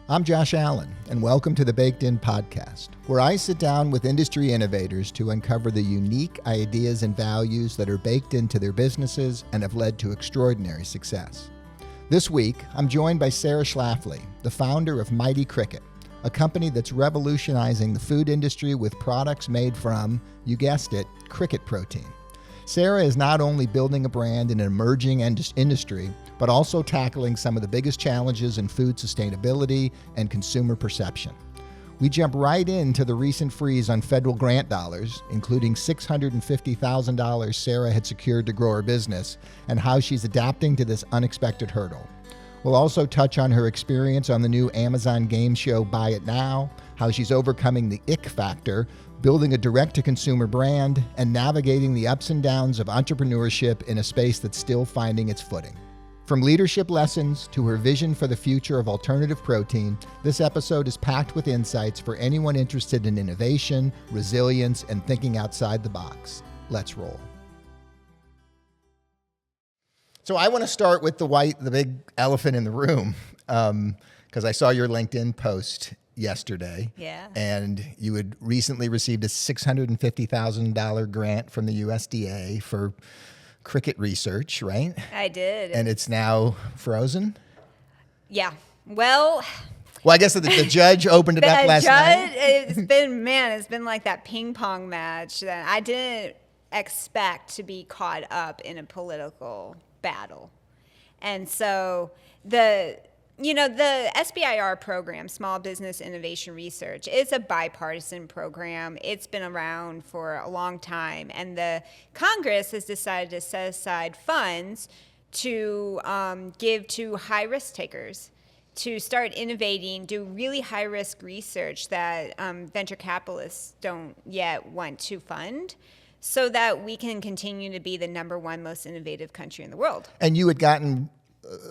I'm Josh Allen, and welcome to the Baked In Podcast, where I sit down with industry innovators to uncover the unique ideas and values that are baked into their businesses and have led to extraordinary success. This week, I'm joined by Sarah Schlafly, the founder of Mighty Cricket, a company that's revolutionizing the food industry with products made from, you guessed it, cricket protein. Sarah is not only building a brand in an emerging industry, but also tackling some of the biggest challenges in food sustainability and consumer perception. We jump right into the recent freeze on federal grant dollars, including $650,000 Sarah had secured to grow her business, and how she's adapting to this unexpected hurdle. We'll also touch on her experience on the new Amazon game show Buy It Now, how she's overcoming the ick factor, building a direct-to-consumer brand, and navigating the ups and downs of entrepreneurship in a space that's still finding its footing. From leadership lessons to her vision for the future of alternative protein, this episode is packed with insights for anyone interested in innovation, resilience, and thinking outside the box. Let's roll. So I want to start with the big elephant in the room, because I saw your LinkedIn post yesterday. Yeah. And you had recently received a $650,000 grant from the USDA for cricket research, right? I did. And it's now frozen? Yeah. Well, I guess the judge opened it up last night. It's been like that ping pong match that I didn't expect to be caught up in a political battle. And so the SBIR program, Small Business Innovation Research, is a bipartisan program. It's been around for a long time, and the Congress has decided to set aside funds to give to high-risk takers to start innovating, do really high-risk research that venture capitalists don't yet want to fund, so that we can continue to be the number one most innovative country in the world. And you had gotten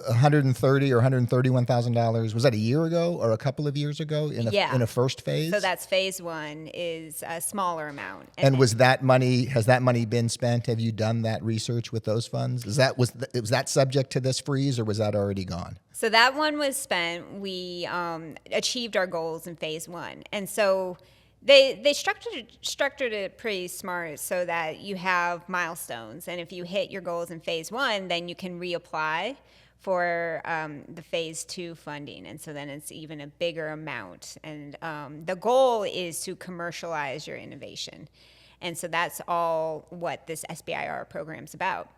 $130,000 or $131,000. Was that a year ago or a couple of years ago in a first phase? So that's phase one, is a smaller amount. And has that money been spent? Have you done that research with those funds? Was that subject to this freeze, or was that already gone? So that one was spent. We achieved our goals in phase one, and so They structured it pretty smart so that you have milestones, and if you hit your goals in phase one, then you can reapply for the phase two funding, and so then it's even a bigger amount. And the goal is to commercialize your innovation, and so that's all what this SBIR program's about.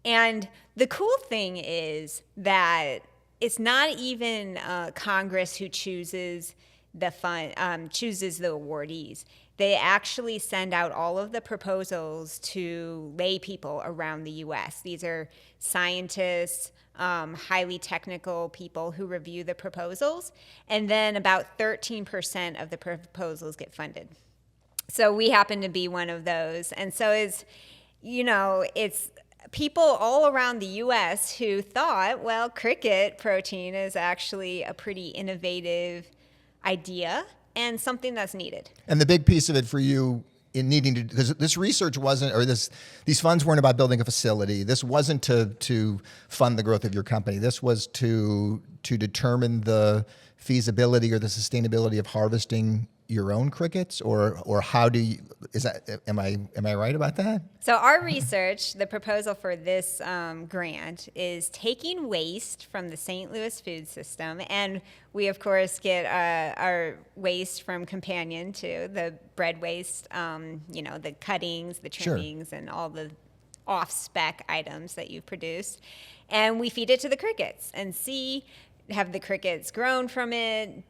And the cool thing is that it's not even Congress who chooses the fund, chooses the awardees. They actually send out all of the proposals to lay people around the U.S. These are scientists, highly technical people who review the proposals, and then about 13% of the proposals get funded. So we happen to be one of those. And so it's people all around the U.S. who thought, well, cricket protein is actually a pretty innovative idea and something that's needed. And the big piece of it for you in needing to, because this research wasn't, or these funds weren't about building a facility. This wasn't to fund the growth of your company. This was to determine the feasibility or the sustainability of harvesting your own crickets, or how do you, am I right about that? So our research, the proposal for this grant, is taking waste from the St. Louis food system, and we of course get our waste from Companion too, the bread waste, the cuttings, the trimmings, sure, and all the off-spec items that you've produced, and we feed it to the crickets and see, have the crickets grown from it?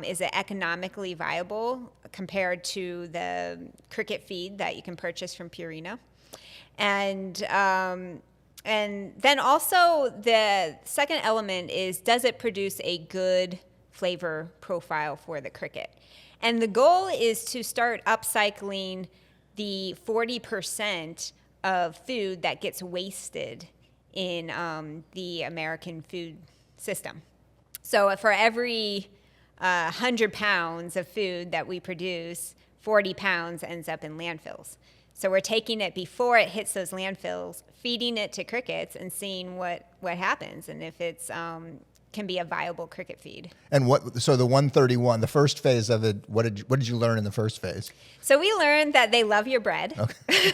Is it economically viable compared to the cricket feed that you can purchase from Purina? And then also the second element is, does it produce a good flavor profile for the cricket? And the goal is to start upcycling the 40% of food that gets wasted in the American food system. So for every 100 pounds of food that we produce, 40 pounds ends up in landfills. So we're taking it before it hits those landfills, feeding it to crickets and seeing what happens. And if it's can be a viable cricket feed. And so the 131, the first phase of it, what did you learn in the first phase? So we learned that they love your bread. Okay.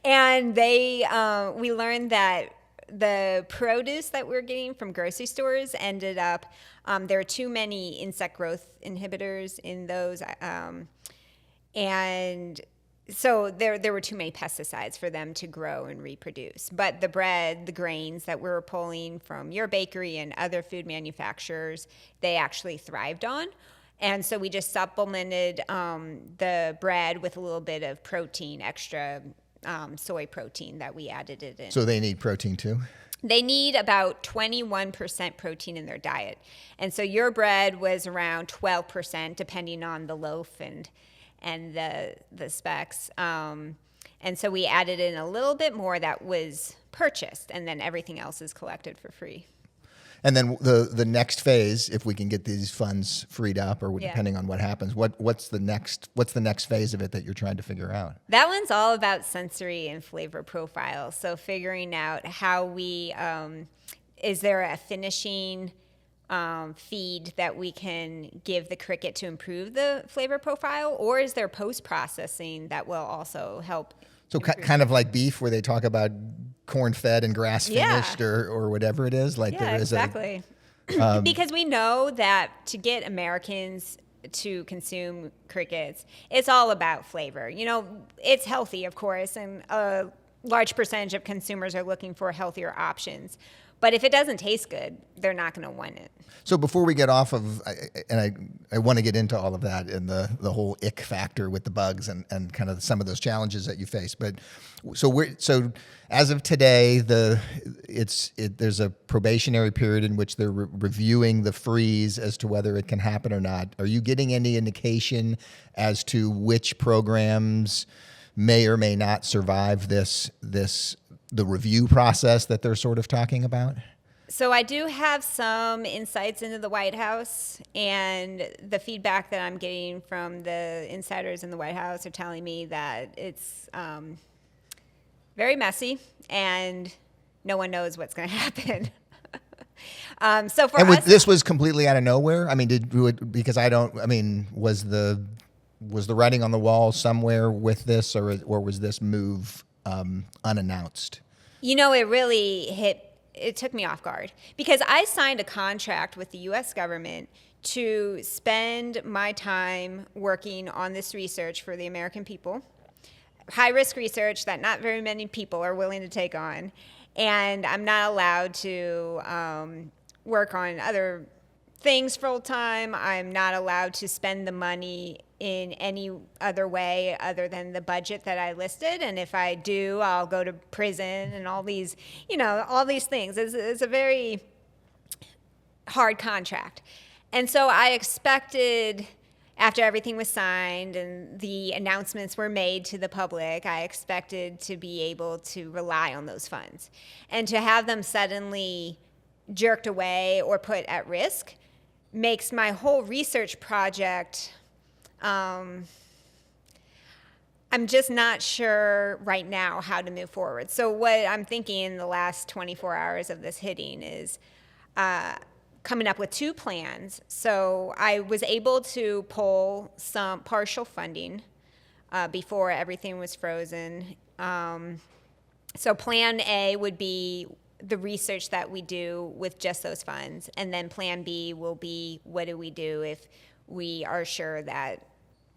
And we learned that the produce that we're getting from grocery stores ended up, there are too many insect growth inhibitors in those. And so there were too many pesticides for them to grow and reproduce. But the bread, the grains that we were pulling from your bakery and other food manufacturers, they actually thrived on. And so we just supplemented the bread with a little bit of protein, extra soy protein that we added it in. So they need protein too? They need about 21% protein in their diet. And so your bread was around 12%, depending on the loaf and the specs. And so we added in a little bit more that was purchased, and then everything else is collected for free. And then the next phase, if we can get these funds freed up, or depending on what happens, what's the next phase of it that you're trying to figure out? That one's all about sensory and flavor profiles. So figuring out how we is there a finishing feed that we can give the cricket to improve the flavor profile, or is there post-processing that will also help? So kind of like beef, where they talk about corn-fed and grass-finished, or whatever it is. Like there is exactly. Because we know that to get Americans to consume crickets, it's all about flavor. You know, it's healthy, of course, and a large percentage of consumers are looking for healthier options. But if it doesn't taste good, they're not going to want it. So before we get off of, I want to get into all of that and the whole ick factor with the bugs and kind of some of those challenges that you face. But so as of today, there's a probationary period in which they're reviewing the freeze as to whether it can happen or not. Are you getting any indication as to which programs may or may not survive the review process that they're sort of talking about? So I do have some insights into the White House, and the feedback that I'm getting from the insiders in the White House are telling me that it's very messy and no one knows what's going to happen. So for us, this was completely out of nowhere. I mean, was the writing on the wall somewhere with this, or was this move unannounced? You know, it took me off guard, because I signed a contract with the U.S. government to spend my time working on this research for the American people, high-risk research that not very many people are willing to take on, and I'm not allowed to work on other things full-time. I'm not allowed to spend the money in any other way other than the budget that I listed. And if I do, I'll go to prison and all these things. It's a very hard contract. And so I expected, after everything was signed and the announcements were made to the public, I expected to be able to rely on those funds. And to have them suddenly jerked away or put at risk makes my whole research project, I'm just not sure right now how to move forward. So what I'm thinking in the last 24 hours of this hitting is coming up with two plans. So I was able to pull some partial funding before everything was frozen. So plan A would be the research that we do with just those funds. And then plan B will be, what do we do if we are sure that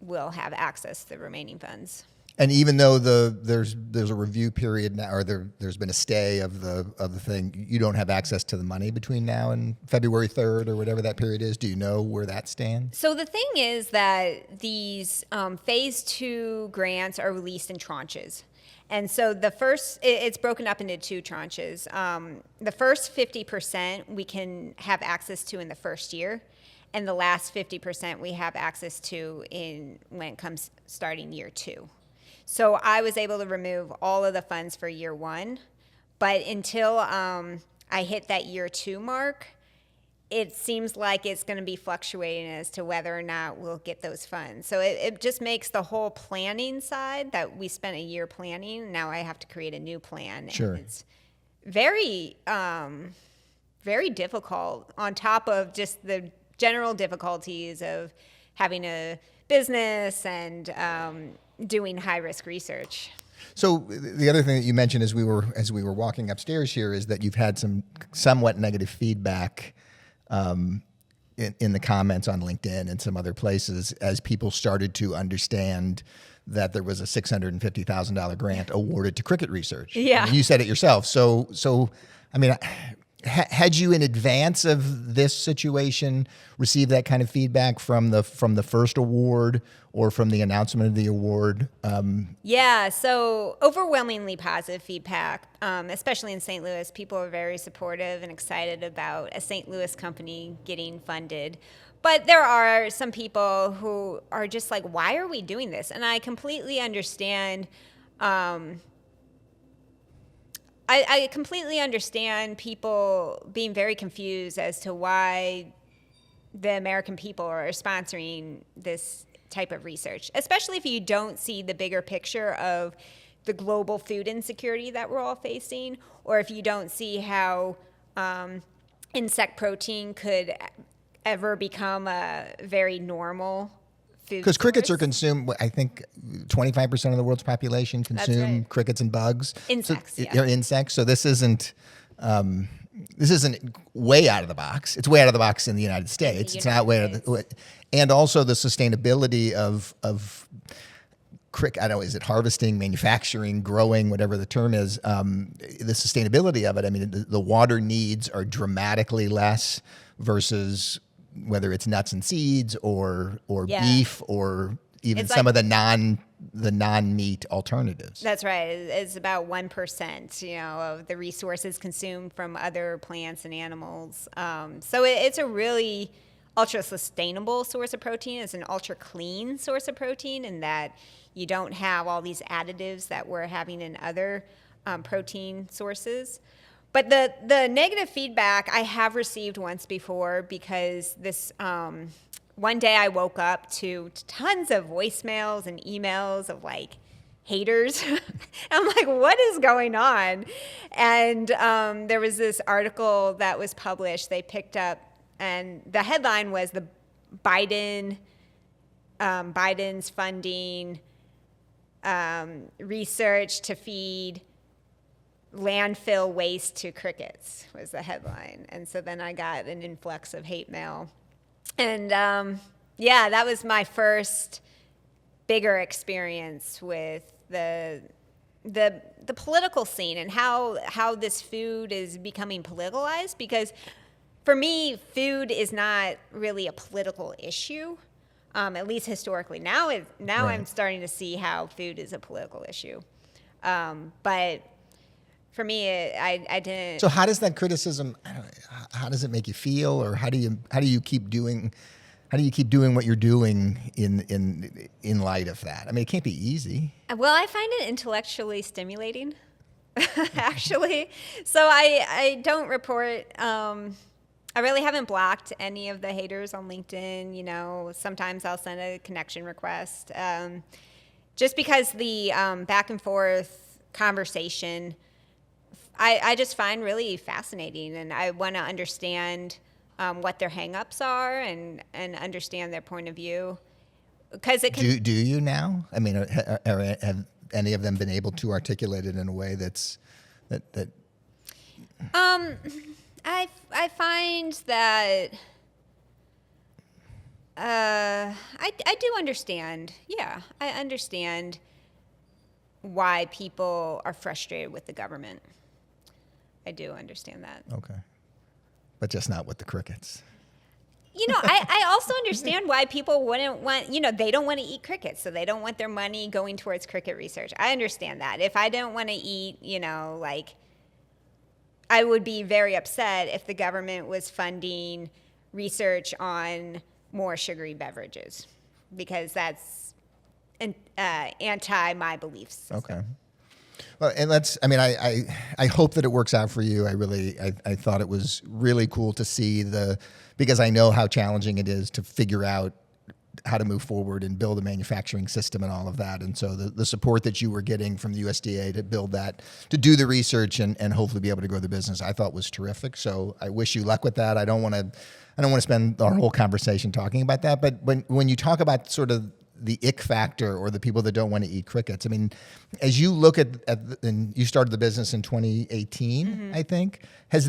we'll have access to the remaining funds? And even though there's a review period now, or there's been a stay of the thing, you don't have access to the money between now and February 3rd or whatever that period is. Do you know where that stands? So the thing is that these phase 2 grants are released in tranches. And so it's broken up into two tranches. The first 50% we can have access to in the first year, and the last 50% we have access to when it comes starting year 2. So I was able to remove all of the funds for year 1, but until I hit that year 2 mark, it seems like it's going to be fluctuating as to whether or not we'll get those funds. So it just makes the whole planning side that we spent a year planning. Now I have to create a new plan. Sure. And it's very very difficult on top of just the general difficulties of having a business and doing high-risk research. So the other thing that you mentioned as we were walking upstairs here is that you've had some somewhat negative feedback in the comments on LinkedIn and some other places as people started to understand that there was a $650,000 grant awarded to cricket research. Yeah. I mean, you said it yourself. So I mean, had you in advance of this situation received that kind of feedback from the first award or from the announcement of the award? Yeah, so overwhelmingly positive feedback, especially in St. Louis. People are very supportive and excited about a St. Louis company getting funded. But there are some people who are just like, why are we doing this? And I completely understand. I completely understand people being very confused as to why the American people are sponsoring this type of research, especially if you don't see the bigger picture of the global food insecurity that we're all facing, or if you don't see how insect protein could ever become a very normal food. Because crickets are consumed, I think 25% of the world's population consume crickets and bugs. Insects, They're insects. So this isn't way out of the box. It's way out of the box in the United States. It's not way out of the, and also the sustainability of cricket. I don't know, is it harvesting, manufacturing, growing, whatever the term is, the sustainability of it. I mean, the water needs are dramatically less versus whether it's nuts and seeds or beef or even some of the non-meat alternatives. That's right. It's about 1%, of the resources consumed from other plants and animals. So it's a really ultra sustainable source of protein. It's an ultra clean source of protein in that you don't have all these additives that we're having in other protein sources. But the negative feedback I have received once before because this one day I woke up to tons of voicemails and emails of like haters. I'm like, what is going on? And there was this article that was published. They picked up, and the headline was Biden's funding research to feed landfill waste to crickets was the headline. And so then I got an influx of hate mail. And that was my first bigger experience with the political scene and how this food is becoming politicalized, because for me, food is not really a political issue, at least historically. Now right. I'm starting to see how food is a political issue. But for me, I didn't. So how does that criticism? How does it make you feel, or how do you keep doing what you're doing in light of that? I mean, it can't be easy. Well, I find it intellectually stimulating, actually. So I don't report. I really haven't blocked any of the haters on LinkedIn. Sometimes I'll send a connection request, just because the back and forth conversation I just find really fascinating, and I want to understand what their hang-ups are and understand their point of view. Because it can. Do you now? I mean, have any of them been able to articulate it in a way that? I find that I do understand. Yeah, I understand why people are frustrated with the government. I do understand that. Okay. But just not with the crickets. I also understand why people wouldn't want, they don't want to eat crickets, so they don't want their money going towards cricket research. I understand that. If I don't want to eat, I would be very upset if the government was funding research on more sugary beverages, because that's anti my beliefs. Okay. Well, and I hope that it works out for you. I thought it was really cool to see because I know how challenging it is to figure out how to move forward and build a manufacturing system and all of that. And so the support that you were getting from the USDA to build that, to do the research and hopefully be able to grow the business, I thought was terrific. So I wish you luck with that. I don't want to spend our whole conversation talking about that. But when you talk about sort of the ick factor or the people that don't want to eat crickets, I mean, as you look and you started the business in 2018, I think, has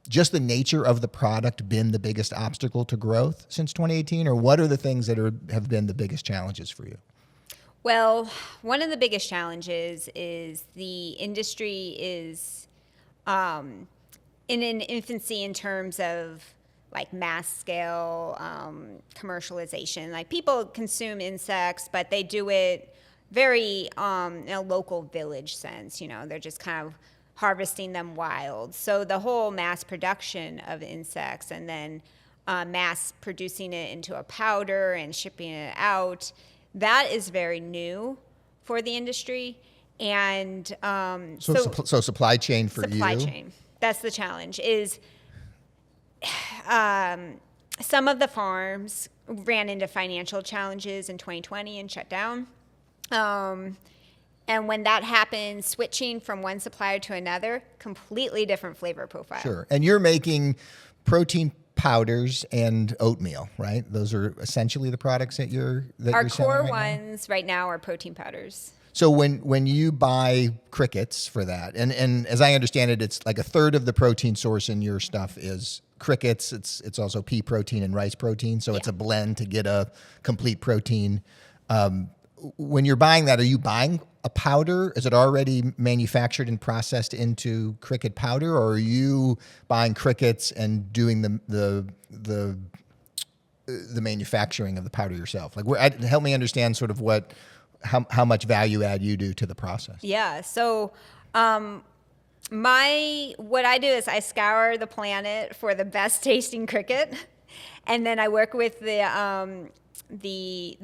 just the nature of the product been the biggest obstacle to growth since 2018? Or what are the things that have been the biggest challenges for you? Well, one of the biggest challenges is the industry is in an infancy in terms of like mass scale commercialization. Like people consume insects, but they do it very in a local village sense. They're just kind of harvesting them wild. So the whole mass production of insects and then mass producing it into a powder and shipping it out, that is very new for the industry. And so supply chain for you? Supply chain. That's the challenge is some of the farms ran into financial challenges in 2020 and shut down. And when that happens, switching from one supplier to another, completely different flavor profile. Sure. And you're making protein powders and oatmeal, right? Those are essentially the products that you're selling Our core right ones right now are protein powders. So when you buy crickets for that, and as I understand it, it's like a third of the protein source in your stuff is crickets. It's also pea protein and rice protein. So it's a blend to get a complete protein. When you're buying that, are you buying a powder? Is it already manufactured and processed into cricket powder, or are you buying crickets and doing the manufacturing of the powder yourself? Like, help me understand sort of how much value add you do to the process. Yeah. So what I do is I scour the planet for the best tasting cricket, and then I work with the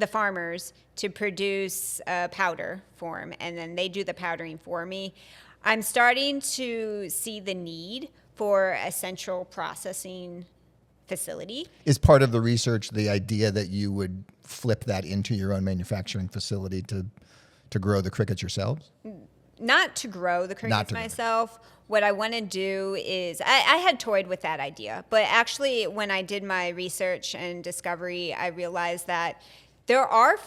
farmers to produce a powder form, and then they do the powdering for me. I'm starting to see the need for a central processing facility. Is part of the research the idea that you would flip that into your own manufacturing facility to grow the crickets yourselves? Not to grow the crickets myself. What I want to do is, I had toyed with that idea, but actually when I did my research and discovery, I realized that there are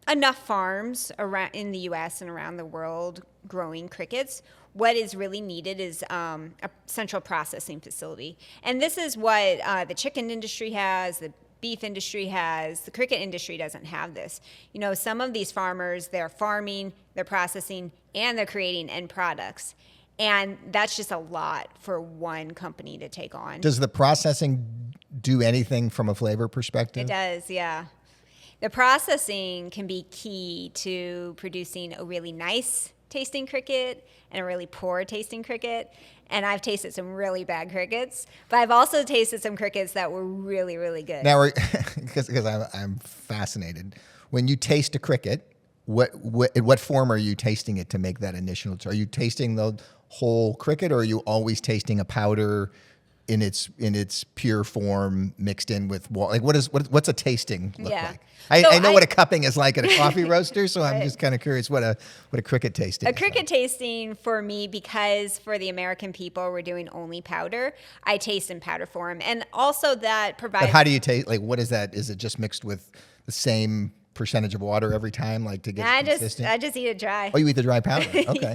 enough farms around in the U.S. and around the world growing crickets. What is really needed is a central processing facility. And this is what the chicken industry has, the beef industry has. The cricket industry doesn't have this. Some of these farmers, they're farming, they're processing, and they're creating end products. And that's just a lot for one company to take on. Does the processing do anything from a flavor perspective? It does, yeah. The processing can be key to producing a really nice tasting cricket and a really poor tasting cricket. And I've tasted some really bad crickets, but I've also tasted some crickets that were really, really good. Now, because I'm fascinated, when you taste a cricket, in what form are you tasting it to make that initial? Are you tasting the whole cricket, or are you always tasting a powder in its pure form mixed in with like what's a tasting look like? I know what a cupping is like at a coffee roaster, so I'm just kind of curious what a cricket tasting. A cricket tasting for me, because for the American people we're doing only powder. I taste in powder form, and also that provides. But how do you taste? Like, what is that? Is it just mixed with the same percentage of water every time, like to get consistent? I just eat it dry. Oh, you eat the dry powder? Okay.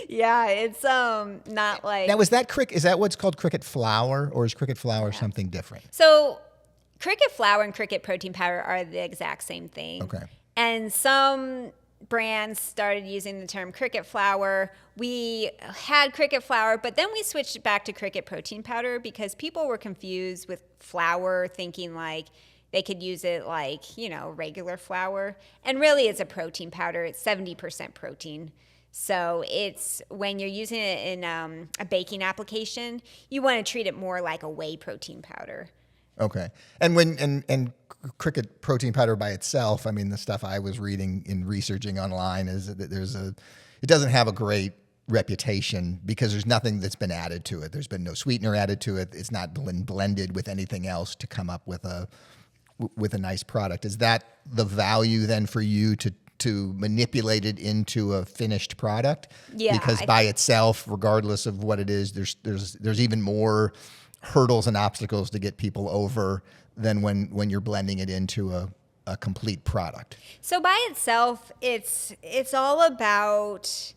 Yeah, it's not like. Now, is that what's called cricket flour, or is cricket flour something different? So, cricket flour and cricket protein powder are the exact same thing. Okay. And some brands started using the term cricket flour. We had cricket flour, but then we switched back to cricket protein powder because people were confused with flour, thinking like they could use it like, regular flour. And really, it's a protein powder. It's 70% protein. So it's when you're using it in a baking application, you want to treat it more like a whey protein powder. Okay. And when cricket protein powder by itself, the stuff I was reading in researching online is that it doesn't have a great reputation because there's nothing that's been added to it. There's been no sweetener added to it. It's not been blended with anything else to come up with a nice product. Is that the value then for you to manipulate it into a finished product? Yeah. Because by itself, regardless of what it is, there's even more hurdles and obstacles to get people over than when you're blending it into a complete product. So by itself, it's all about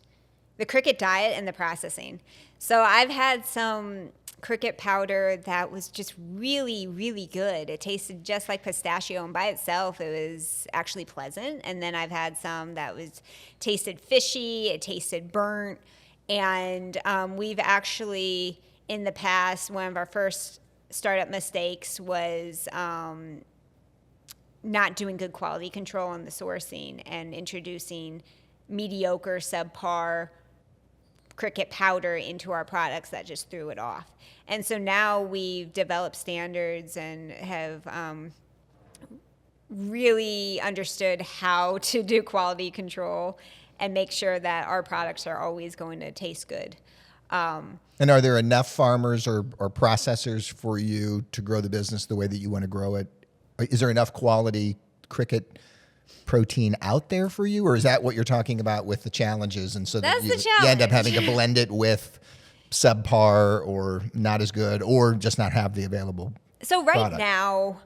the cricket diet and the processing. So I've had some cricket powder that was just really, really good. It tasted just like pistachio, and by itself, it was actually pleasant. And then I've had some that tasted fishy, it tasted burnt, and we've actually, in the past, one of our first startup mistakes was not doing good quality control on the sourcing and introducing mediocre, subpar cricket powder into our products that just threw it off. And so now we've developed standards and have really understood how to do quality control and make sure that our products are always going to taste good. And are there enough farmers or processors for you to grow the business the way that you want to grow it? Is there enough quality cricket protein out there for you, or is that what you're talking about with the challenges? And so That's that the challenge. you end up having to blend it with subpar or not as good, or just not have the available So right product. now,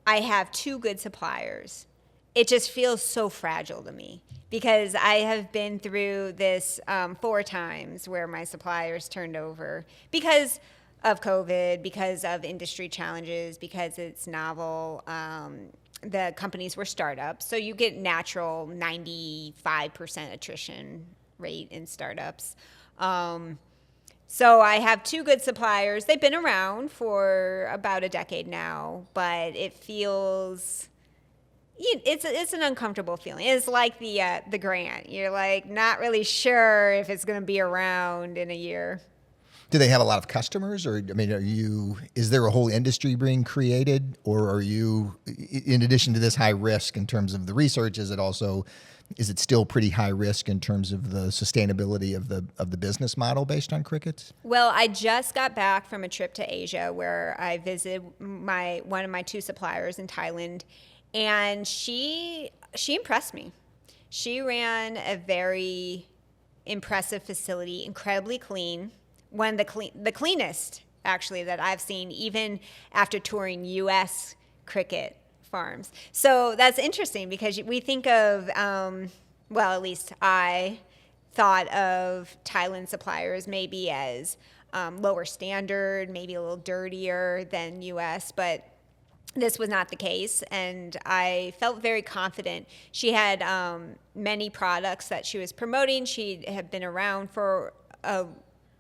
I have 2 good suppliers. It just feels so fragile to me because I have been through this 4 times where my suppliers turned over because of COVID, because of industry challenges, because it's novel. The companies were startups, so you get natural 95% attrition rate in startups. So I have 2 good suppliers. They've been around for about a decade now, but it feels it's an uncomfortable feeling. It's like the grant. You're like not really sure if it's going to be around in a year. Do they have a lot of customers, or I mean, is there a whole industry being created, or are you, in addition to this high risk in terms of the research, is it still pretty high risk in terms of the sustainability of the business model based on crickets? Well, I just got back from a trip to Asia where I visited one of my 2 suppliers in Thailand, and she impressed me. She ran a very impressive facility, incredibly clean. One of the cleanest, actually, that I've seen, even after touring U.S. cricket farms. So that's interesting because we think of, well, at least I thought of Thailand suppliers maybe as lower standard, maybe a little dirtier than U.S., but this was not the case, and I felt very confident. She had many products that she was promoting. She had been around for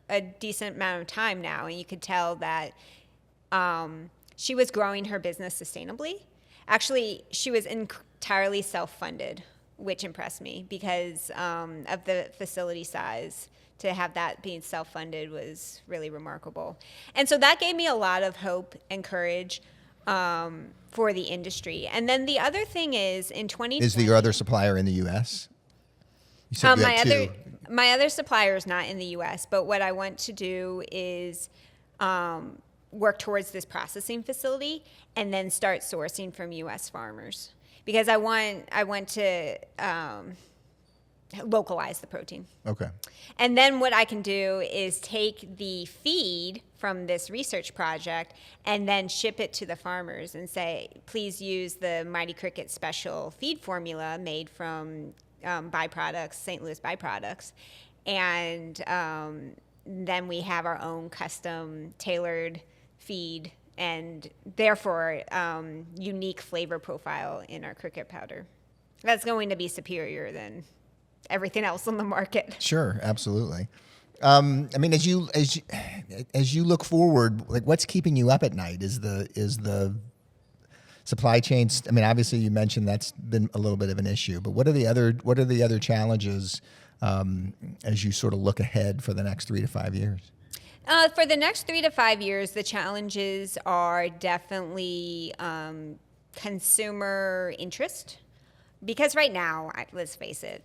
a decent amount of time now, and you could tell that she was growing her business sustainably. Actually, she was entirely self-funded, which impressed me because of the facility size. To have that being self-funded was really remarkable. And so that gave me a lot of hope and courage for the industry. And then the other thing is, in 2020... Is your other supplier in the U.S.? You said you had 2. My other supplier is not in the U.S., but what I want to do is work towards this processing facility and then start sourcing from U.S. farmers because I want to localize the protein. Okay. And then what I can do is take the feed from this research project and then ship it to the farmers and say, please use the Mighty Cricket special feed formula made from byproducts, St. Louis byproducts. And then we have our own custom tailored feed and therefore unique flavor profile in our cricket powder. That's going to be superior than everything else on the market. Sure, absolutely. I mean, as you look forward, like what's keeping you up at night? Is the supply chains? I mean, obviously you mentioned that's been a little bit of an issue, but what are the other challenges as you sort of look ahead for the next 3 to 5 years? For the next 3 to 5 years, the challenges are definitely consumer interest. Because right now, let's face it,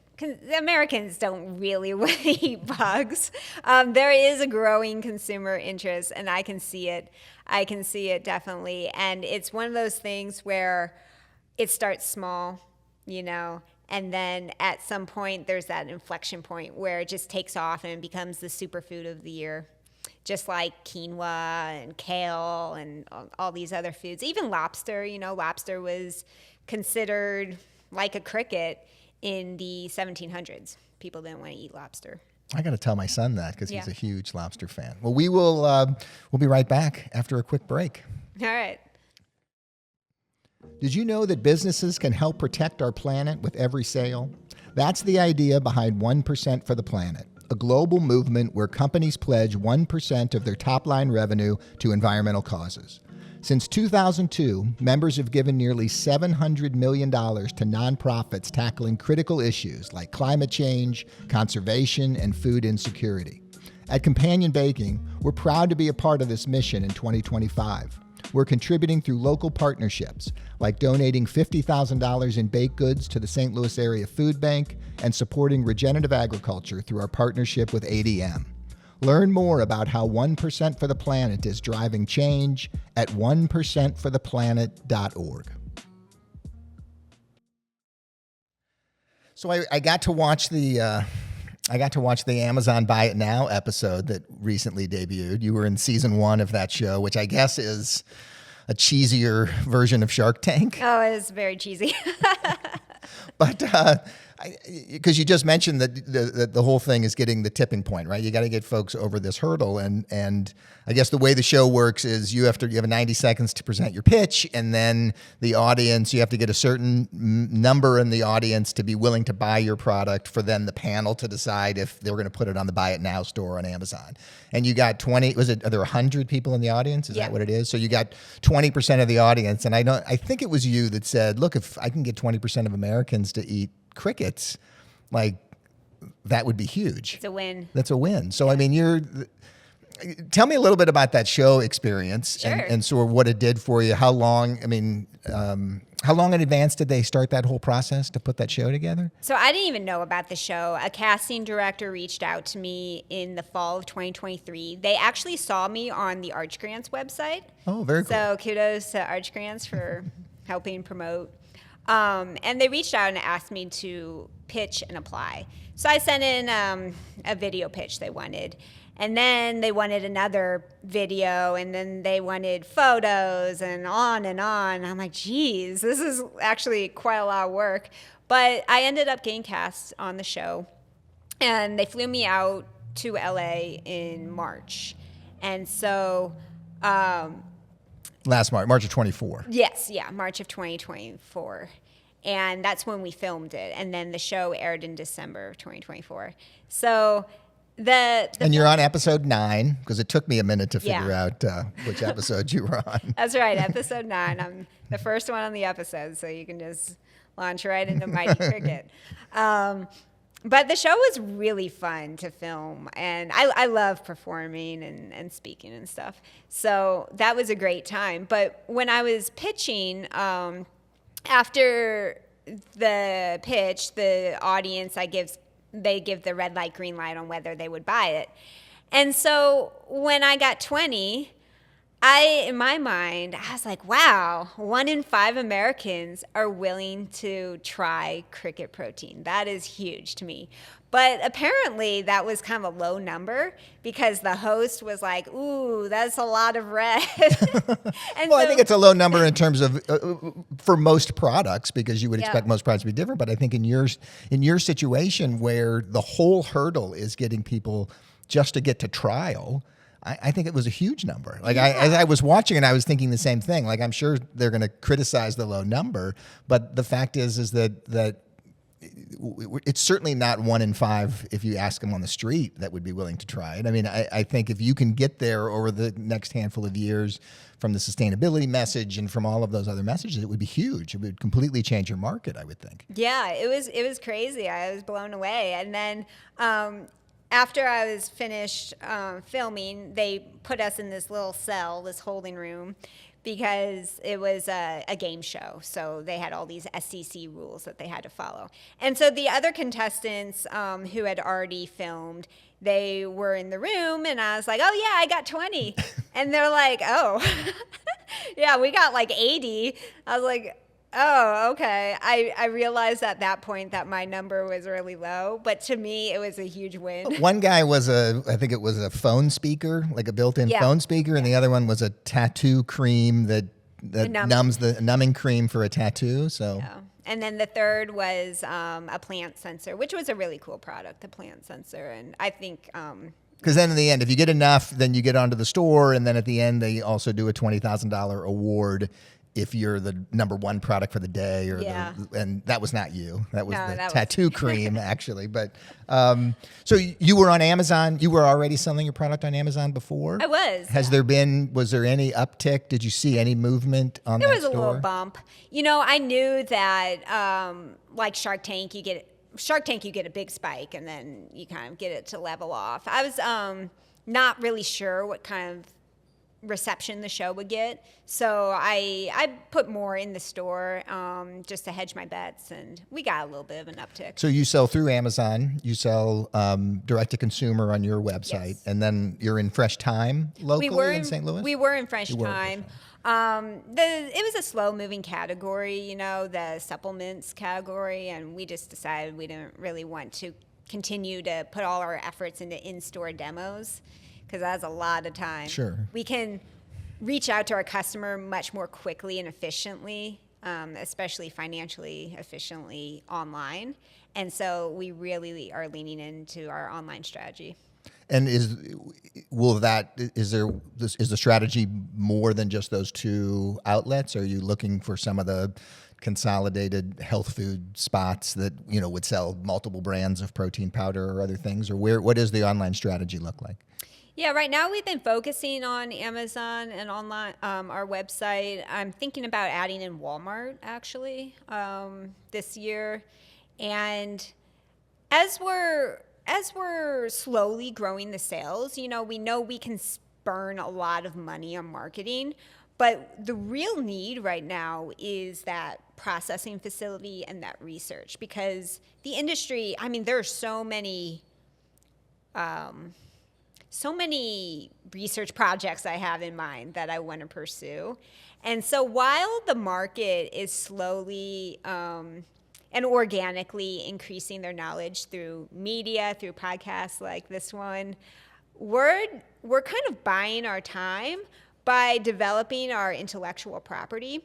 Americans don't really want to eat bugs. There is a growing consumer interest, and I can see it. I can see it definitely. And it's one of those things where it starts small, and then at some point there's that inflection point where it just takes off and becomes the superfood of the year. Just like quinoa and kale and all these other foods. Even lobster, lobster was considered like a cricket in the 1700s. People didn't want to eat lobster. I got to tell my son that because he's a huge lobster fan. Well, we'll be right back after a quick break. All right. Did you know that businesses can help protect our planet with every sale? That's the idea behind 1% for the Planet, a global movement where companies pledge 1% of their top-line revenue to environmental causes. Since 2002, members have given nearly $700 million to nonprofits tackling critical issues like climate change, conservation, and food insecurity. At Companion Baking, we're proud to be a part of this mission in 2025. We're contributing through local partnerships, like donating $50,000 in baked goods to the St. Louis Area Food Bank and supporting regenerative agriculture through our partnership with ADM. Learn more about how 1% for the Planet is driving change at 1%fortheplanet.org. So I got to watch the Amazon Buy It Now episode that recently debuted. You were in season 1 of that show, which I guess is a cheesier version of Shark Tank. Oh, it is very cheesy. But because you just mentioned that the whole thing is getting the tipping point, right? You got to get folks over this hurdle, and I guess the way the show works is you have 90 seconds to present your pitch, and then the audience, you have to get a certain number in the audience to be willing to buy your product for then the panel to decide if they're going to put it on the Buy It Now store on Amazon. And you got 20. Are there 100 people in the audience? Is that what it is? So you got 20% of the audience, and I think it was you that said, "Look, if I can get 20% of Americans to eat crickets, like that would be huge. It's a win. That's a win." So, I mean, tell me a little bit about that show experience. Sure. and sort of what it did for you. How long in advance did they start that whole process to put that show together? So I didn't even know about the show. A casting director reached out to me in the fall of 2023. They actually saw me on the Arch Grants website. Oh, very cool. So kudos to Arch Grants for helping promote. And they reached out and asked me to pitch and apply. So I sent in a video pitch they wanted. And then they wanted another video, and then they wanted photos, and on and on. I'm like, geez, this is actually quite a lot of work. But I ended up getting cast on the show, and they flew me out to LA in March. And so... last March of 24. Yes, yeah, March of 2024. And that's when we filmed it. And then the show aired in December of 2024. So... And you're on episode 9, because it took me a minute to figure out which episode you were on. That's right, episode 9. I'm the first one on the episode, so you can just launch right into Mighty Cricket. But the show was really fun to film, and I love performing and speaking and stuff. So that was a great time. But when I was pitching, after the pitch, the audience, they give the red light, green light on whether they would buy it. And so when I got 20, in my mind, I was like, wow, 1 in 5 Americans are willing to try cricket protein. That is huge to me. But apparently that was kind of a low number, because the host was like, ooh, that's a lot of red. I think it's a low number in terms of for most products, because you would expect most products to be different. But I think in your situation where the whole hurdle is getting people just to get to trial, I think it was a huge number. Like as I was watching it, I was thinking the same thing. Like, I'm sure they're going to criticize the low number, but the fact is that it's certainly not 1 in 5 if you ask them on the street that would be willing to try it. I mean, I think if you can get there over the next handful of years from the sustainability message and from all of those other messages, it would be huge. It would completely change your market, I would think. Yeah, it was crazy. I was blown away. And then after I was finished filming, they put us in this little cell, this holding room, because it was a game show. So they had all these SEC rules that they had to follow. And so the other contestants who had already filmed, they were in the room, and I was like, oh, yeah, I got 20. And they're like, oh, yeah, we got like 80. I was like, oh, okay. I realized at that point that my number was really low, but to me, it was a huge win. One guy was I think it was a phone speaker, like a built-in phone speaker, and the other one was a tattoo cream that numbs the numbing cream for a tattoo. So. Yeah. And then the third was a plant sensor, which was a really cool product, the plant sensor. And I think... because then in the end, if you get enough, then you get onto the store, and then at the end, they also do a $20,000 award if you're the number one product for the day, and that was not you. That was the tattoo cream, actually. But so you were on Amazon. You were already selling your product on Amazon before? I was. Was there any uptick? Did you see any movement on that store? There was a little bump. You know, I knew that like Shark Tank, you get a big spike, and then you kind of get it to level off. I was not really sure what kind of reception the show would get, so I put more in the store just to hedge my bets, and we got a little bit of an uptick. So you sell through Amazon, you sell direct to consumer on your website, and then you're in Fresh Thyme locally in St. Louis? We were in Fresh Thyme. It was a slow moving category, you know, the supplements category, and we just decided we didn't really want to continue to put all our efforts into in-store demos, because that's a lot of time. Sure. We can reach out to our customer much more quickly and efficiently, especially financially efficiently online. And so we really are leaning into our online strategy. And is the strategy more than just those two outlets? Are you looking for some of the consolidated health food spots that, you know, would sell multiple brands of protein powder or other things? Or what does the online strategy look like? Yeah, right now we've been focusing on Amazon and online, our website. I'm thinking about adding in Walmart actually this year. And as we're slowly growing the sales, you know we can burn a lot of money on marketing, but the real need right now is that processing facility and that research, because the industry, I mean, there are so many research projects I have in mind that I want to pursue. And so while the market is slowly and organically increasing their knowledge through media, through podcasts like this one, we're kind of buying our time by developing our intellectual property,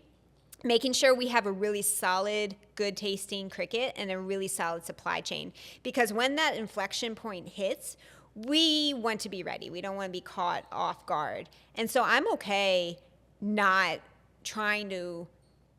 making sure we have a really solid, good tasting cricket and a really solid supply chain. Because when that inflection point hits, we want to be ready. We don't want to be caught off guard. And so I'm okay not trying to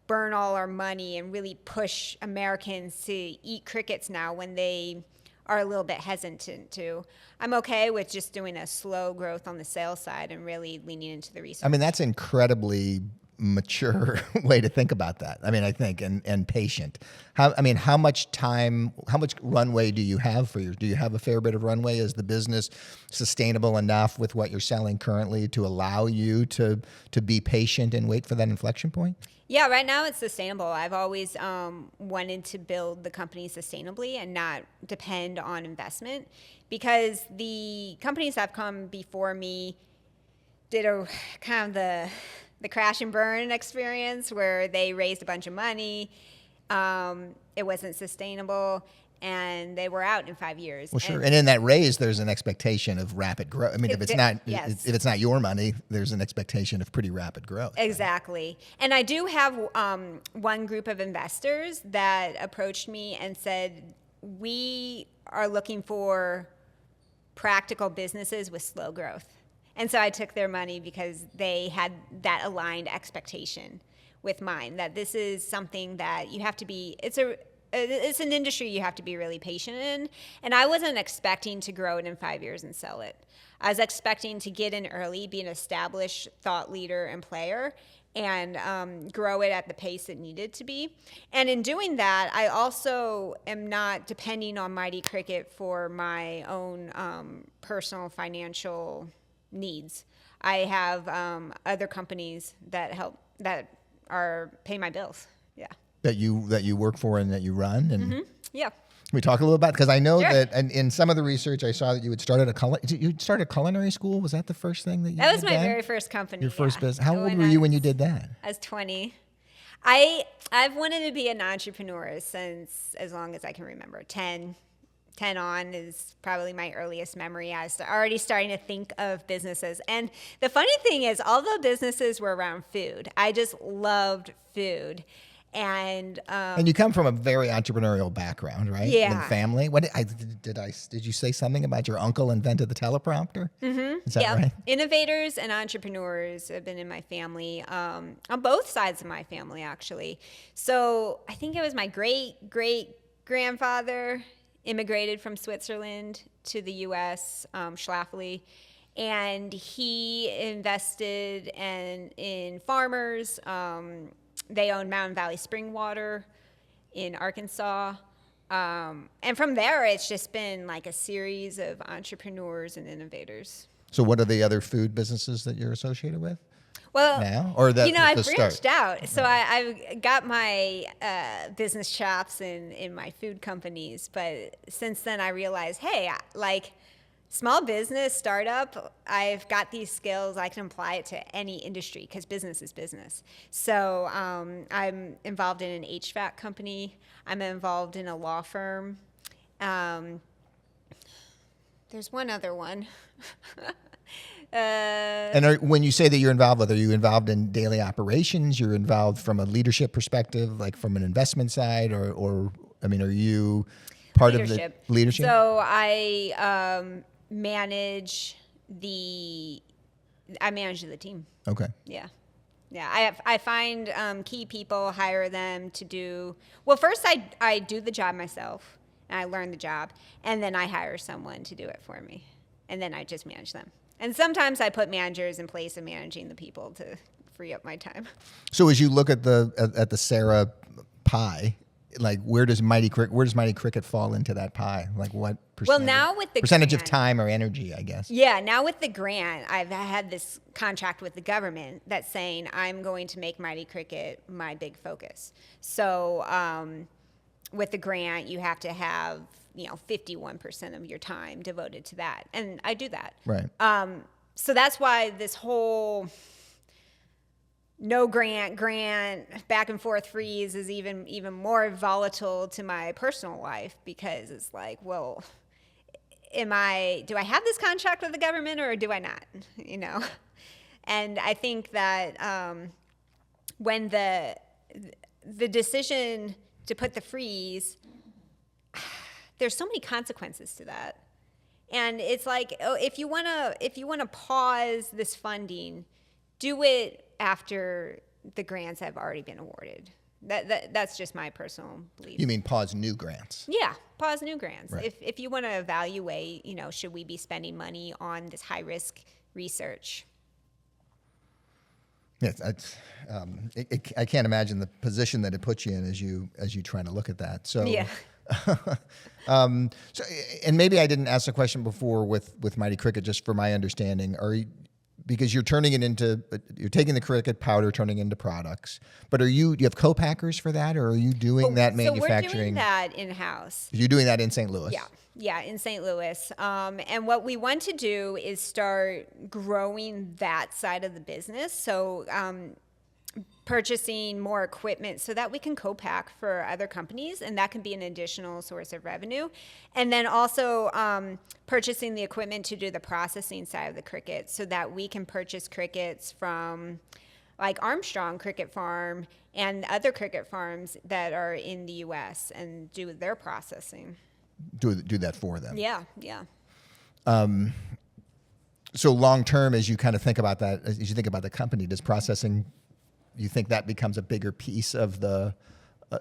burn all our money and really push Americans to eat crickets now when they are a little bit hesitant to. I'm okay with just doing a slow growth on the sales side and really leaning into the research. I mean, that's incredibly mature way to think about that. I mean, I think, and patient. How much runway do you have do you have a fair bit of runway? Is the business sustainable enough with what you're selling currently to allow you to be patient and wait for that inflection point? Yeah, right now it's sustainable. I've always wanted to build the company sustainably and not depend on investment, because the companies that have come before me did a kind of the crash and burn experience where they raised a bunch of money. It wasn't sustainable, and they were out in 5 years. Well, sure. And in that raise, there's an expectation of rapid growth. I mean, if it's not your money, there's an expectation of pretty rapid growth. Exactly. Right? And I do have one group of investors that approached me and said, we are looking for practical businesses with slow growth. And so I took their money because they had that aligned expectation with mine, that this is something that you have to be, it's a it's an industry you have to be really patient in. And I wasn't expecting to grow it in 5 years and sell it. I was expecting to get in early, be an established thought leader and player, and grow it at the pace it needed to be. And in doing that, I also am not depending on Mighty Cricket for my own personal financial needs. I have other companies that are pay my bills. Yeah. That you work for and that you run. And Yeah. we talk a little about, because I know Sure. that in some of the research I saw that you had started you started culinary school. Was that the first thing that you That was did my then? very first company. Your first yeah. business. How old were you when you did that? I was 20. I've wanted to be an entrepreneur since as long as I can remember. 10 on is probably my earliest memory. I was already starting to think of businesses. And the funny thing is, all the businesses were around food. I just loved food. And you come from a very entrepreneurial background, right? Yeah. In family. What did you say something about your uncle invented the teleprompter? Is that right? Innovators and entrepreneurs have been in my family, on both sides of my family, actually. So I think it was my great-great-grandfather immigrated from Switzerland to the U.S., Schlafly, and he invested in farmers. They owned Mountain Valley Spring Water in Arkansas. And from there, it's just been like a series of entrepreneurs and innovators. So what are the other food businesses that you're associated with? Well, now? Or that I've the branched start? out. So I've got my business chops in my food companies. But since then, I realized, hey, like small business, startup, I've got these skills. I can apply it to any industry because business is business. So I'm involved in an HVAC company. I'm involved in a law firm. There's one other one. And when you say that you're involved with, are you involved in daily operations? You're involved from a leadership perspective, like from an investment side, or I mean, are you part of the leadership? So I manage the team. Okay. Yeah. I find key people, hire them to do. Well, first I do the job myself, and I learn the job, and then I hire someone to do it for me, and then I just manage them. And sometimes I put managers in place of managing the people to free up my time. So as you look at the Sarah pie, like where does Mighty Cricket fall into that pie? Like what percentage? Well, now with the percentage grant, of time or energy, I guess. Yeah, now with the grant, I've had this contract with the government that's saying I'm going to make Mighty Cricket my big focus. So with the grant, you have to have 51% of your time devoted to that, and I do that. Right. So that's why this whole no grant back and forth freeze is even more volatile to my personal life, because it's like, well, do I have this contract with the government or do I not? And I think that when the decision to put the freeze, there's so many consequences to that. And it's like, if you want to pause this funding, do it after the grants have already been awarded. That's just my personal belief. You mean pause new grants? Yeah, pause new grants. Right. If you want to evaluate, should we be spending money on this high risk research? Yes, I can't imagine the position that it puts you in as you try to look at that. So Yeah. So, and maybe I didn't ask the question before with Mighty Cricket, just for my understanding, because you're taking the cricket powder, turning into products, but do you have co-packers for that, or are you doing that manufacturing? So we're doing that in-house. You're doing that in St. Louis? Yeah, in St. Louis. And what we want to do is start growing that side of the business. So purchasing more equipment so that we can co-pack for other companies, and that can be an additional source of revenue. And then also purchasing the equipment to do the processing side of the cricket, so that we can purchase crickets from like Armstrong Cricket Farm and other cricket farms that are in the U.S. and do their processing. Do that for them. Yeah. So long term, as you kind of think about that, as you think about the company, does processing, you think that becomes a bigger piece of the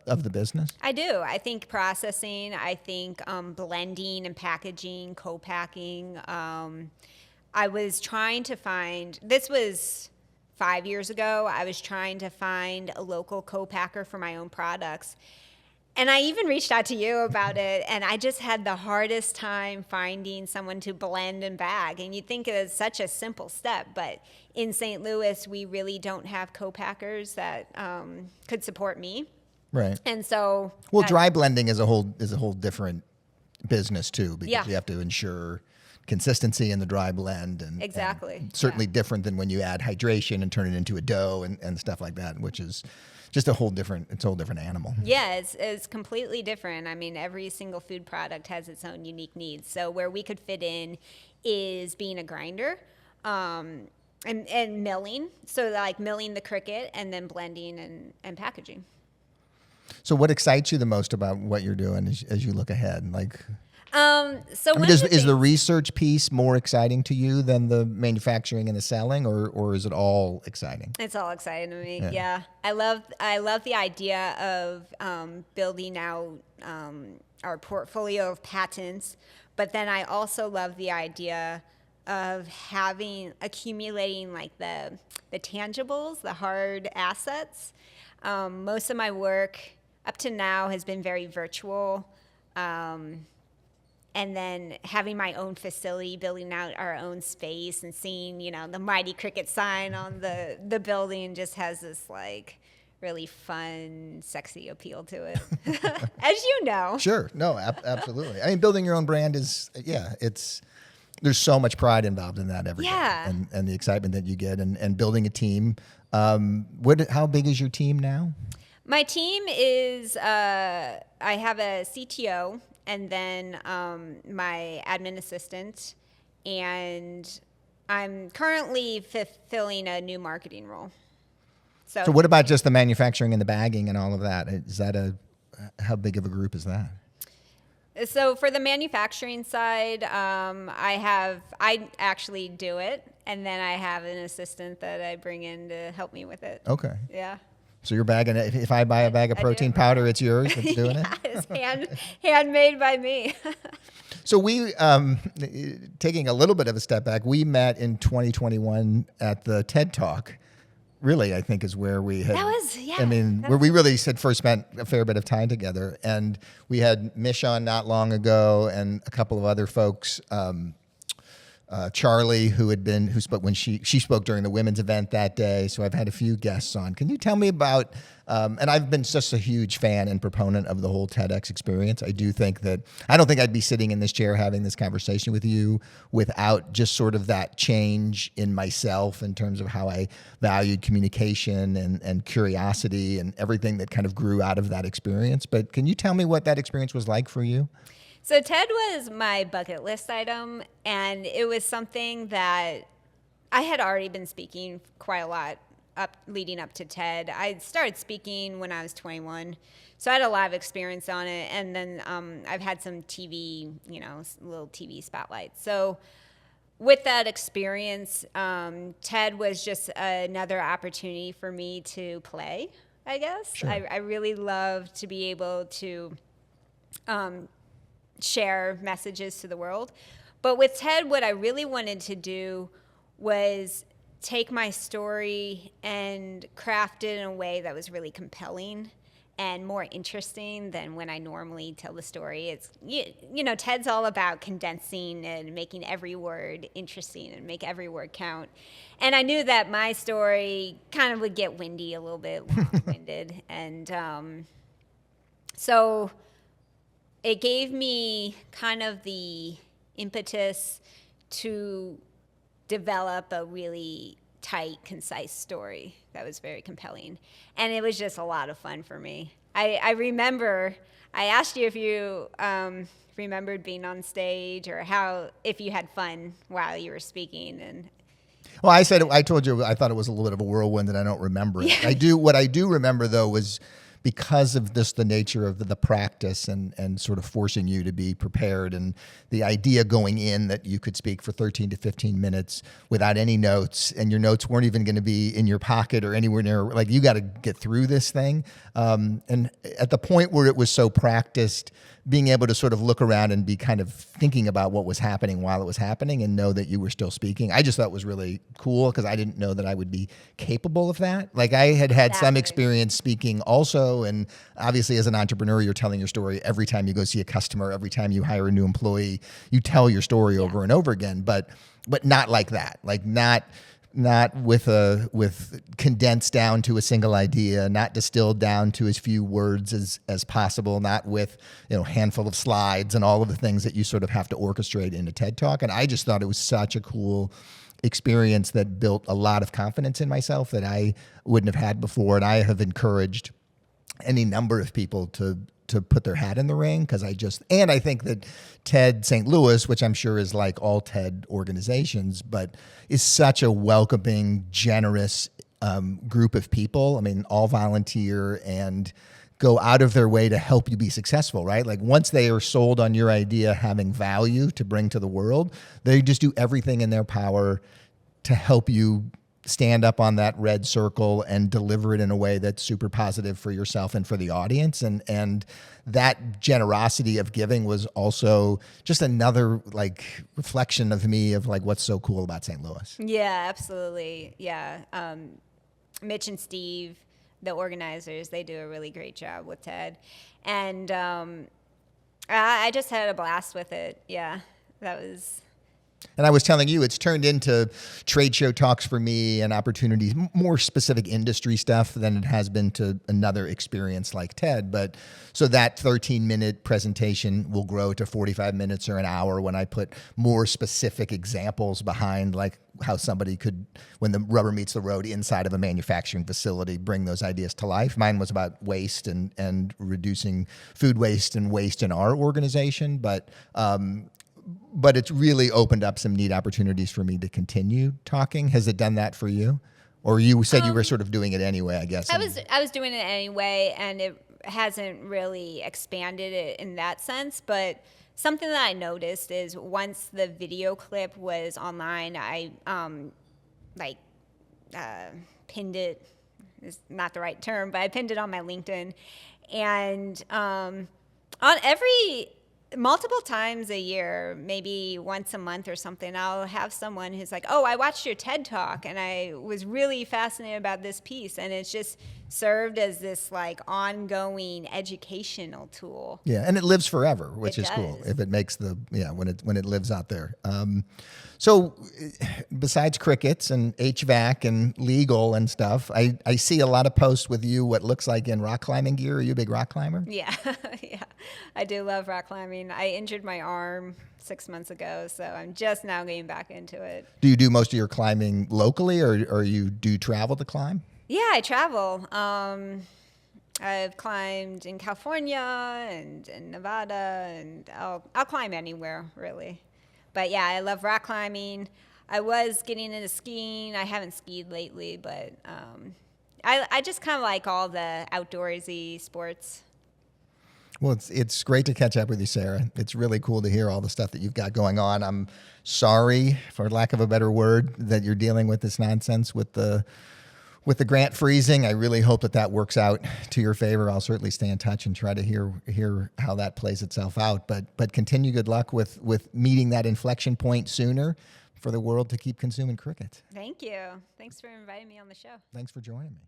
of the business? I do. I think processing, I think blending and packaging, co-packing. I was trying to find, this was 5 years ago, I was trying to find a local co-packer for my own products. And I even reached out to you about it, and I just had the hardest time finding someone to blend and bag. And you'd think it's such a simple step, but in St. Louis, we really don't have co-packers that could support me. Right. And so, well, dry blending is a whole different business too, because Yeah. you have to ensure consistency in the dry blend, and Exactly. and certainly Yeah. different than when you add hydration and turn it into a dough and stuff like that, which is just a whole different animal. Yeah, it's completely different. I mean, every single food product has its own unique needs. So where we could fit in is being a grinder, and milling. So like milling the cricket and then blending and packaging. So what excites you the most about what you're doing as you look ahead? Like, So I one mean, of the is the things- research piece more exciting to you than the manufacturing and the selling, or is it all exciting? It's all exciting to me. Yeah. Yeah. I love the idea of building out our portfolio of patents, but then I also love the idea of accumulating like the tangibles, the hard assets. Most of my work up to now has been very virtual. And then having my own facility, building out our own space and seeing, the Mighty Cricket sign on the building just has this like really fun, sexy appeal to it, as you know. Sure. No, absolutely. I mean, building your own brand is, there's so much pride involved in that every day. Yeah. And the excitement that you get and building a team. How big is your team now? My team is, I have a CTO and then my admin assistant, and I'm currently fulfilling a new marketing role. So what about just the manufacturing and the bagging and all of that? Is that how big of a group is that? So for the manufacturing side, I actually do it, and then I have an assistant that I bring in to help me with it. Okay. Yeah. So you're bagging it. If I buy a bag of protein powder, it's yours that's doing it? It's handmade by me. So we, taking a little bit of a step back, we met in 2021 at the TED Talk. Really, I think is where we had. That was, yeah. I mean, where we really had first spent a fair bit of time together, and we had Mish on not long ago, and a couple of other folks. Charlie, who spoke when she spoke during the women's event that day. So I've had a few guests on. Can you tell me about? And I've been just a huge fan and proponent of the whole TEDx experience. I don't think I'd be sitting in this chair having this conversation with you without just sort of that change in myself in terms of how I valued communication and curiosity and everything that kind of grew out of that experience. But can you tell me what that experience was like for you? So TED was my bucket list item, and it was something that I had already been speaking quite a lot leading up to TED. I started speaking when I was 21, so I had a lot of experience on it, and then I've had some TV, little TV spotlights. So with that experience, TED was just another opportunity for me to play, I guess. Sure. I really love to be able to share messages to the world. But with TED, what I really wanted to do was take my story and craft it in a way that was really compelling and more interesting than when I normally tell the story. It's, TED's all about condensing and making every word interesting and make every word count. And I knew that my story kind of would get windy a little bit, long-winded. And so it gave me kind of the impetus to develop a really tight, concise story that was very compelling. And it was just a lot of fun for me. I remember, I asked you if you remembered being on stage or if you had fun while you were speaking. And well, I told you I thought it was a little bit of a whirlwind and I don't remember it. Yeah. What I do remember though was because of this, the nature of the practice and sort of forcing you to be prepared, and the idea going in that you could speak for 13 to 15 minutes without any notes, and your notes weren't even going to be in your pocket or anywhere near, like, you got to get through this thing. And at the point where it was so practiced, being able to sort of look around and be kind of thinking about what was happening while it was happening and know that you were still speaking, I just thought was really cool, because I didn't know that I would be capable of that. Like, I had some experience speaking also, and obviously as an entrepreneur, you're telling your story every time you go see a customer, every time you hire a new employee, you tell your story over and over again, but not like that. Like, not with condensed down to a single idea, not distilled down to as few words as possible, not with, handful of slides and all of the things that you sort of have to orchestrate in a TED Talk. And I just thought it was such a cool experience that built a lot of confidence in myself that I wouldn't have had before. And I have encouraged any number of people to put their hat in the ring, because I think that TED St. Louis, which I'm sure is like all TED organizations, but is such a welcoming, generous group of people. I mean, all volunteer and go out of their way to help you be successful, right? Like, once they are sold on your idea having value to bring to the world, they just do everything in their power to help you stand up on that red circle and deliver it in a way that's super positive for yourself and for the audience. And that generosity of giving was also just another, like, reflection of me of, like, what's so cool about St. Louis. Yeah, absolutely. Yeah. Mitch and Steve, the organizers, they do a really great job with TED. And I just had a blast with it. Yeah, that was... And I was telling you, it's turned into trade show talks for me and opportunities, more specific industry stuff than it has been to another experience like TED. But so that 13-minute presentation will grow to 45 minutes or an hour when I put more specific examples behind, like how somebody could, when the rubber meets the road inside of a manufacturing facility, bring those ideas to life. Mine was about waste and reducing food waste and waste in our organization. But it's really opened up some neat opportunities for me to continue talking. Has it done that for you? Or you said you were sort of doing it anyway, I guess. I was doing it anyway, and it hasn't really expanded it in that sense. But something that I noticed is once the video clip was online, I pinned it. Is not the right term, but I pinned it on my LinkedIn, and on multiple times a year, maybe once a month or something, I'll have someone who's like, "Oh, I watched your TED Talk and I was really fascinated about this piece." And it's just served as this, like, ongoing educational tool. Yeah, and it lives forever, which is cool. If it makes when it lives out there. So besides crickets and HVAC and legal and stuff, I see a lot of posts with you, what looks like in rock climbing gear. Are you a big rock climber? Yeah, yeah. I do love rock climbing. I injured my arm 6 months ago, so I'm just now getting back into it. Do you do most of your climbing locally, or do you travel to climb? Yeah, I travel. I've climbed in California and in Nevada, and I'll climb anywhere, really. But yeah, I love rock climbing. I was getting into skiing. I haven't skied lately, but I just kind of like all the outdoorsy sports. Well, it's great to catch up with you, Sarah. It's really cool to hear all the stuff that you've got going on. I'm sorry, for lack of a better word, that you're dealing with this nonsense with the grant freezing. I really hope that works out to your favor. I'll certainly stay in touch and try to hear how that plays itself out. But continue good luck with meeting that inflection point sooner for the world to keep consuming cricket. Thank you. Thanks for inviting me on the show. Thanks for joining me.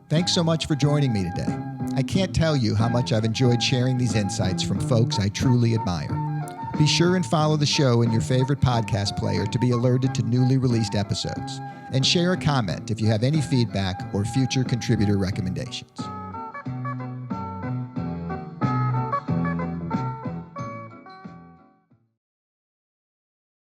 Thanks so much for joining me today. I can't tell you how much I've enjoyed sharing these insights from folks I truly admire. Be sure and follow the show in your favorite podcast player to be alerted to newly released episodes. And share a comment if you have any feedback or future contributor recommendations.